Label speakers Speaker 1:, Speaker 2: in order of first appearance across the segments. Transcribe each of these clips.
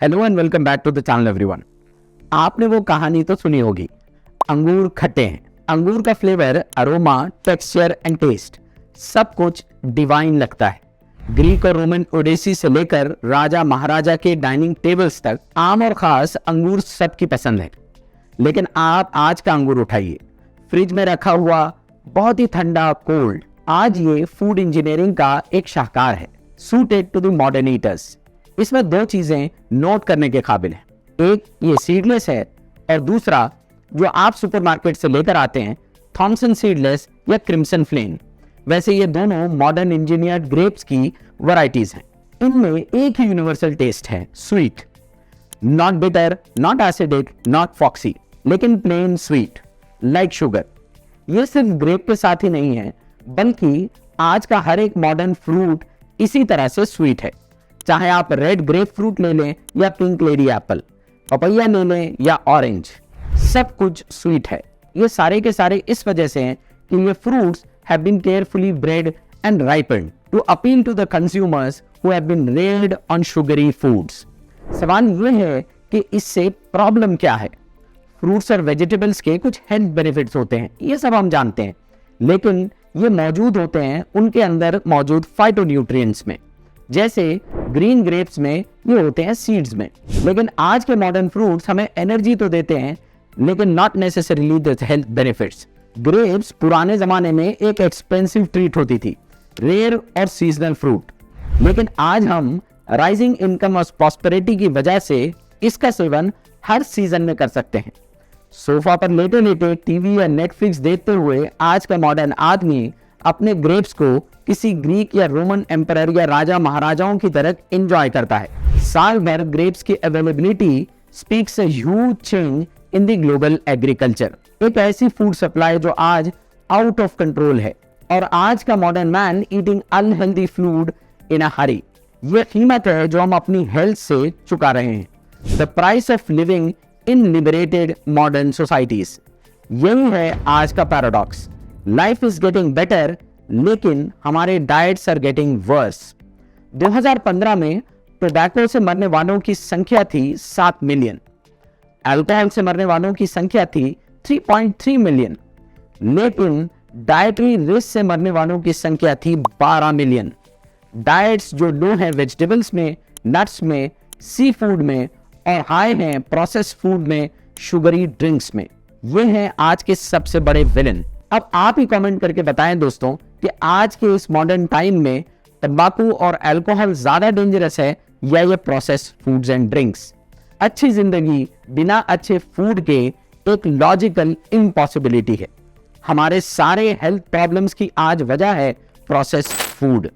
Speaker 1: Hello and welcome back to the channel everyone. आपने वो कहानी तो सुनी होगी, अंगूर खट्टे हैं। अंगूर का flavour, aroma, texture and taste सब कुछ डिवाइन लगता है। ग्रीक और रोमन ओडेसी से लेकर राजा महाराजा के डाइनिंग टेबल्स तक आम और खास अंगूर सबकी पसंद है। लेकिन आप आज का अंगूर उठाइए, फ्रिज में रखा हुआ, बहुत ही ठंडा, कोल्ड। आज ये फूड इंजीनियरिंग का एक शाहकार है, suited to the modern eaters. इसमें दो चीजें नोट करने के काबिल हैं। एक, ये सीडलेस है, और दूसरा जो आप सुपरमार्केट से लेकर आते हैं, Thompson seedless or crimson flame. वैसे ये दोनों मॉडर्न इंजीनियर्ड ग्रेप्स की वैरायटीज हैं। इनमें एक ही यूनिवर्सल टेस्ट है, sweet. Not bitter, not acidic, not foxy, लेकिन प्लेन स्वीट लाइक शुगर। ये सिर्फ ग्रेप के साथ ही नहीं है, बल्कि आज का हर एक मॉडर्न फ्रूट इसी तरह से स्वीट है। चाहे आप रेड ग्रेप फ्रूट ले लें या पिंक लेडी एप्पल, पपैया ले लें या ऑरेंज, सब कुछ स्वीट है। ये सारे के सारे इस वजह से हैं कि ये fruits have been carefully bred and ripened to appeal to the consumers who have been reared on sugary foods. सवाल ये है कि इससे प्रॉब्लम क्या है। फ्रूट्स और वेजिटेबल्स के कुछ हेल्थ बेनिफिट्स होते हैं, ये सब हम जानते हैं, लेकिन ये मौजूद होते हैं उनके अंदर मौजूद फाइटोन्यूट्रिएंट्स में। जैसे ग्रीन ग्रेप्स में ये होते हैं सीड्स में। लेकिन आज के मॉडर्न फ्रूट्स हमें एनर्जी तो देते हैं, लेकिन not necessarily the health benefits. Grapes पुराने जमाने में एक एक्सपेंसिव ट्रीट होती थी, रेयर और सीजनल फ्रूट। लेकिन आज हम राइजिंग इनकम और प्रॉस्पेरिटी की वजह से इसका सेवन हर सीजन में कर सकते हैं। सोफा पर लेटे लेटे टीवी या नेटफ्लिक्स देखते हुए आज का मॉडर्न आदमी अपने ग्रेप्स को किसी ग्रीक या रोमन एम्परर या राजा महाराजाओं की तरह एंजॉय करता है। साल भर ग्रेप्स की availability speaks a huge change in the global agriculture. एक ऐसी फूड सप्लाई जो आज आउट ऑफ कंट्रोल है, और आज का modern man eating unhealthy food in a hurry. ये कीमत है जो हम अपनी हेल्थ से चुका रहे हैं। The price of living in liberated modern societies. यही है आज का paradox. Life is getting better, लेकिन हमारे डाइट्स आर गेटिंग वर्स। 2015 में टोबैको से मरने वालों की संख्या थी 7 मिलियन। अल्कोहल से मरने वालों की संख्या थी 3.3 मिलियन। लेकिन डाइटरी रिस्क से मरने वालों की संख्या थी 12 मिलियन। डाइट्स जो लो है वेजिटेबल्स में, नट्स में, सी फूड में, और हाई हैं प्रोसेस्ड फूड में, शुगरी ड्रिंक्स में। ये हैं आज के सबसे बड़े विलन। अब आप ही कमेंट करके बताएं दोस्तों कि आज के इस मॉडर्न टाइम में तंबाकू और अल्कोहल ज्यादा डेंजरस है या ये प्रोसेस्ड फूड्स एंड ड्रिंक्स। अच्छी जिंदगी बिना अच्छे फूड के एक लॉजिकल इम्पॉसिबिलिटी है। हमारे सारे हेल्थ प्रॉब्लम्स की आज वजह है प्रोसेस्ड फूड।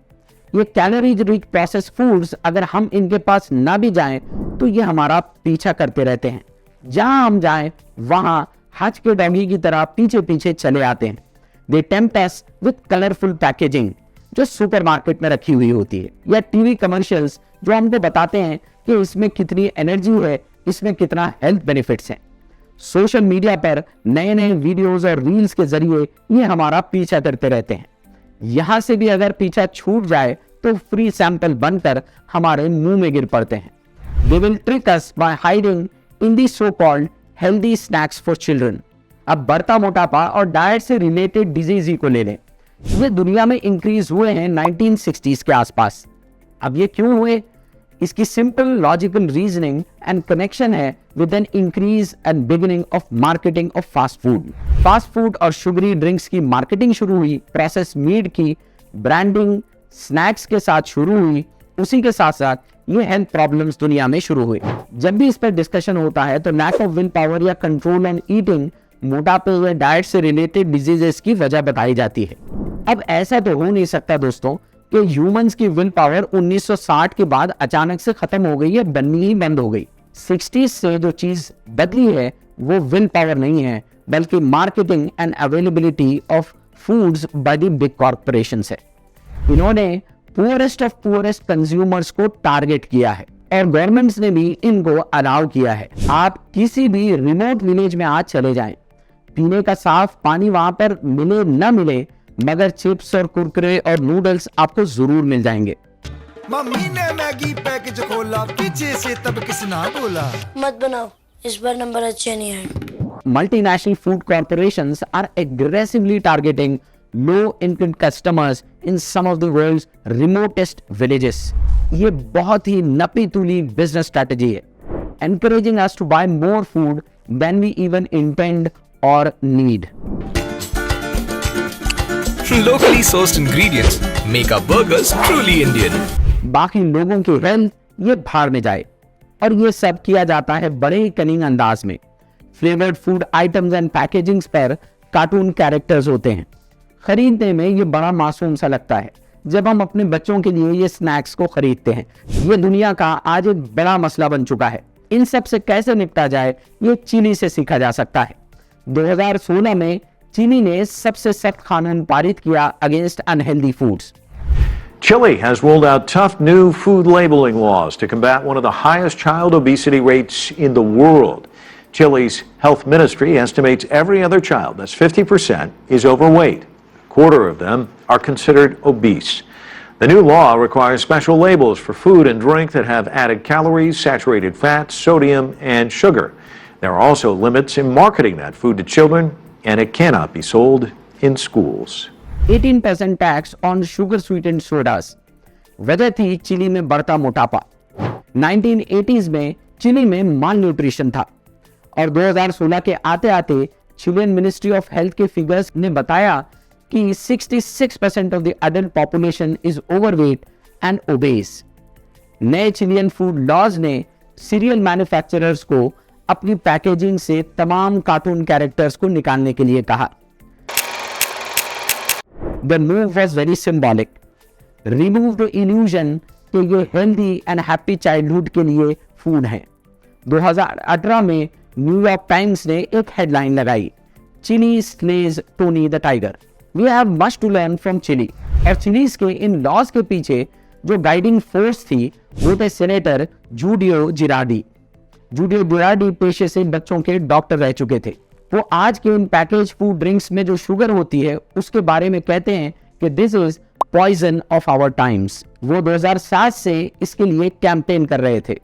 Speaker 1: ये कैलोरीज रिच प्रोसेस्ड फूड्स, अगर हम इनके पास ना भी जाएं तो ये हमारा पीछा करते रहते हैं। जहां हम जाएं वहां हज के डॉगी की तरह पीछे पीछे चले आते हैं। They tempt us with colourful packaging जो सुपरमार्केट में रखी हुई होती है, या टीवी कमर्शियल्स जो हमको बताते हैं कि इसमें कितनी एनर्जी है, इसमें कितना हेल्थ बेनिफिट्स हैं। सोशल मीडिया पर नए नए वीडियोस और रील्स के जरिए ये हमारा पीछा करते रहते हैं। यहां से भी अगर पीछा छूट जाए तो फ्री सैंपल बनकर हमारे मुंह में गिर पड़ते हैं। They will trick us by hiding in the so-called healthy snacks for children। अब बढ़ता मोटापा और डाइट से रिलेटेड डिजीज ही को ले लें। ये दुनिया में इंक्रीज हुए हैं 1960s के आसपास। अब ये क्यों हुए? इसकी simple logical reasoning and connection है with an increase and beginning of marketing of fast food. Fast food और शुगरी ड्रिंक्स की मार्केटिंग शुरू हुई, प्रोसेस मीट की ब्रांडिंग स्नैक्स के साथ शुरू हुई। उसी के साथ साथ ये हेल्थ प्रॉब्लम्स दुनिया में शुरू हुए। जब भी इस पर डिस्कशन होता है तो लैक ऑफ विल पावर या कंट्रोल ऑन ईटिंग, मोटापे या डाइट से रिलेटेड डिजीजेस की वजह बताई जाती है। अब ऐसा तो हो नहीं सकता दोस्तों कि ह्यूमंस की विल पावर 1960 के बाद अचानक से खत्म हो गई है, बननी ही बंद हो गई। 60s से जो चीज बदली है वो विल पावर नहीं है, बल्कि marketing and availability of foods by the big corporations है। इन्होंने पुअरेस्ट ऑफ पुअरेस्ट कंज्यूमर्स को टारगेट किया है, और गवर्नमेंट्स ने भी इनको अलाउ किया है। आप किसी भी रिमोट विलेज में आज चले जाएं, पीने का साफ पानी वहां पर मिले न मिले, मगर चिप्स और कुरकुरे और नूडल्स आपको जरूर मिल जाएंगे।
Speaker 2: मम्मी ने मैगी पैकेज खोला, पीछे से तब किसना बोला,
Speaker 3: मत बनाओ, इस बार नंबर अच्छे नहीं आए।
Speaker 1: Multinational food corporations are aggressively targeting low-income customers in some of the world's remotest villages. ये बहुत ही नपी-तुली business strategy है, encouraging us to buy more food than we even intend or need.
Speaker 4: Locally sourced ingredients make our burgers truly Indian.
Speaker 1: बाकी लोगों की wealth ये भाड़ में जाए, और ये सब किया जाता है बड़े ही कनिंग अंदाज में। Flavoured food items and packagings पर कार्टून कैरेक्टर्स होते हैं। खरीदने में ये बड़ा मासूम सा लगता है जब हम अपने बच्चों के लिए ये स्नैक्स को खरीदते हैं। ये दुनिया का आज एक बड़ा मसला बन चुका है। इन सब से कैसे निपटा जाए, ये चिली से सीखा जा सकता है। 2016 में चिली ने सबसे सख्त कानून पारित किया against unhealthy foods.
Speaker 5: Chile has rolled out tough new food labeling laws to combat one of the highest child obesity rates in the world. Chile's health ministry estimates every other child, that's 50%, is overweight. A quarter of them are considered obese. The new law requires special labels for food and drink that have added calories, saturated fats, sodium, and sugar. There are also limits in marketing that food to children, and it cannot be sold in schools.
Speaker 1: 18% tax on sugar sweetened sodas. वजह थी chilli में बढ़ता मोटापा। 1980s में chilli में माल nutrition था, और 2016 के आते आते चिलियन मिनिस्ट्री ऑफ हेल्थ के फिगर्स ने बताया कि 66% of the adult population is overweight and obese. नए चिलियन फूड लॉज ने सीरियल मैन्युफैक्चरर्स को अपनी पैकेजिंग से तमाम कार्टून कैरेक्टर्स को निकालने के लिए कहा। The move was very symbolic. Remove the illusion कि ये healthy and happy childhood के लिए फूड है। 2018 में न्यूयॉर्क टाइम्स ने एक हेडलाइन लगाई, Chile slays Tony the Tiger. We have much to learn from Chile। और चिलीज के इन लॉज के पीछे जो गाइडिंग फोर्स थी वो थे सेनेटर जूडियो जिरार्डी। जूडियो जिरार्डी पेशे से बच्चों के डॉक्टर रह चुके थे। वो आज के इन पैकेज फूड ड्रिंक्स में जो शुगर होती है उसके बारे में कहते हैं कि this is poison of our times. वो 2007 से इसके लिए कैंपेन कर रहे थे,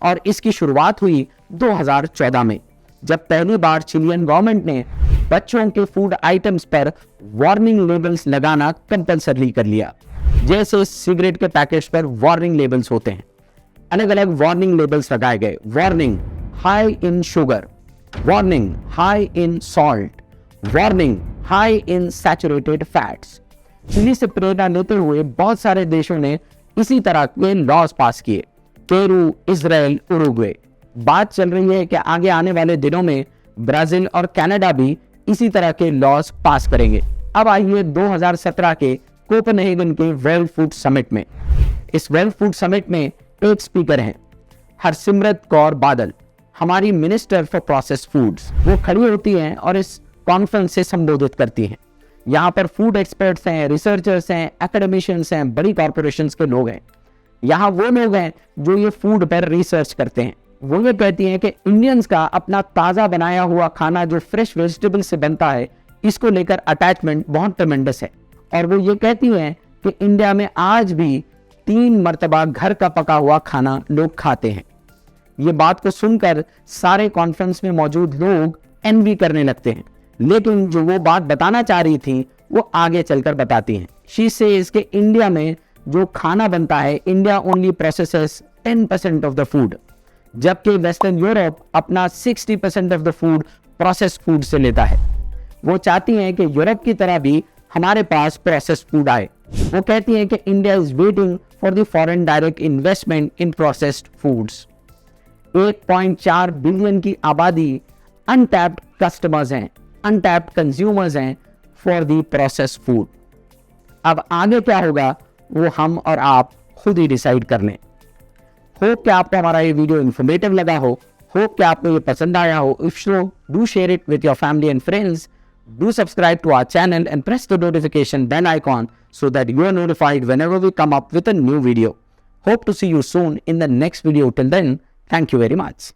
Speaker 1: और इसकी शुरुआत हुई 2014 में, जब पहली बार चिलियन गवर्नमेंट ने बच्चों के फूड आइटम्स पर वार्निंग लेबल्स लगाना कंपल्सरी कर लिया। जैसे सिगरेट के पैकेट्स पर वार्निंग लेबल्स होते हैं, अलग अलग वार्निंग लेबल्स लगाए गए। Warning high in sugar, warning high in salt, warning high in saturated fats। Chile से प्रेरणा लेते हुए बहुत सारे देशों ने इसी तरह के लॉज पास किए, पेरू, इजराइल, उरुग्वे। बात चल रही है कि आगे आने वाले दिनों में ब्राजील और कनाडा भी इसी तरह के लॉज पास करेंगे। अब आइए 2017 के कोपेनहेगन के वर्ल्ड फूड समिट में। इस वर्ल्ड फूड समिट में एक स्पीकर हैं, हरसिमरत कौर बादल, हमारी मिनिस्टर फॉर प्रोसेस्ड फूड्स। वो खड़ी होती हैं और इस कॉन्फ्रेंस से संबोधित करती हैं। यहाँ पर फूड एक्सपर्ट्स हैं, रिसर्चर्स हैं, एकेडमिशियंस हैं, बड़ी कॉर्पोरेशंस के लोग हैं। यहाँ वो लोग हैं जो ये फूड पर रिसर्च करते हैं। वो ये कहती हैं कि इंडियंस का अपना ताज़ा बनाया हुआ खाना जो फ्रेश वेजिटेबल से बनता है, इसको लेकर अटैचमेंट बहुत ट्रेमेंडस है। और वो ये कहती हैं कि इंडिया में आज भी 3 मरतबा घर का पका हुआ खाना लोग खाते हैं। ये बात को सुनकर सारे कॉन्फ्रेंस में मौजूद लोग एनवी करने लगते हैं, लेकिन जो वो बात बताना चाह रही थी वो आगे चलकर बताती हैं। शी सेज कि इंडिया में जो खाना बनता है, India only processes 10% of the food, जबकि वेस्टर्न यूरोप अपना 60% of the food processed food से लेता है। वो चाहती हैं कि यूरोप की तरह भी हमारे पास प्रोसेस्ड फूड आए। वो कहती हैं कि India is waiting for the foreign direct investment in processed foods. 1.4 billion की आबादी अनटैप्ड कस्टमर्स हैं, अनटैप्ड कंज्यूमर्स हैं फॉर दी प्रोसेस्ड फूड। अब आगे क्या होगा वो हम और आप खुद ही डिसाइड कर लें। होप कि आपको हमारा ये वीडियो इन्फॉर्मेटिव लगा हो, होप कि आपको ये पसंद आया हो। If so, do share it with your family and friends, do subscribe to our channel and press the notification bell icon so that you are notified whenever we come up with a new video. Hope to see you soon in the next video. Till then, thank you very much.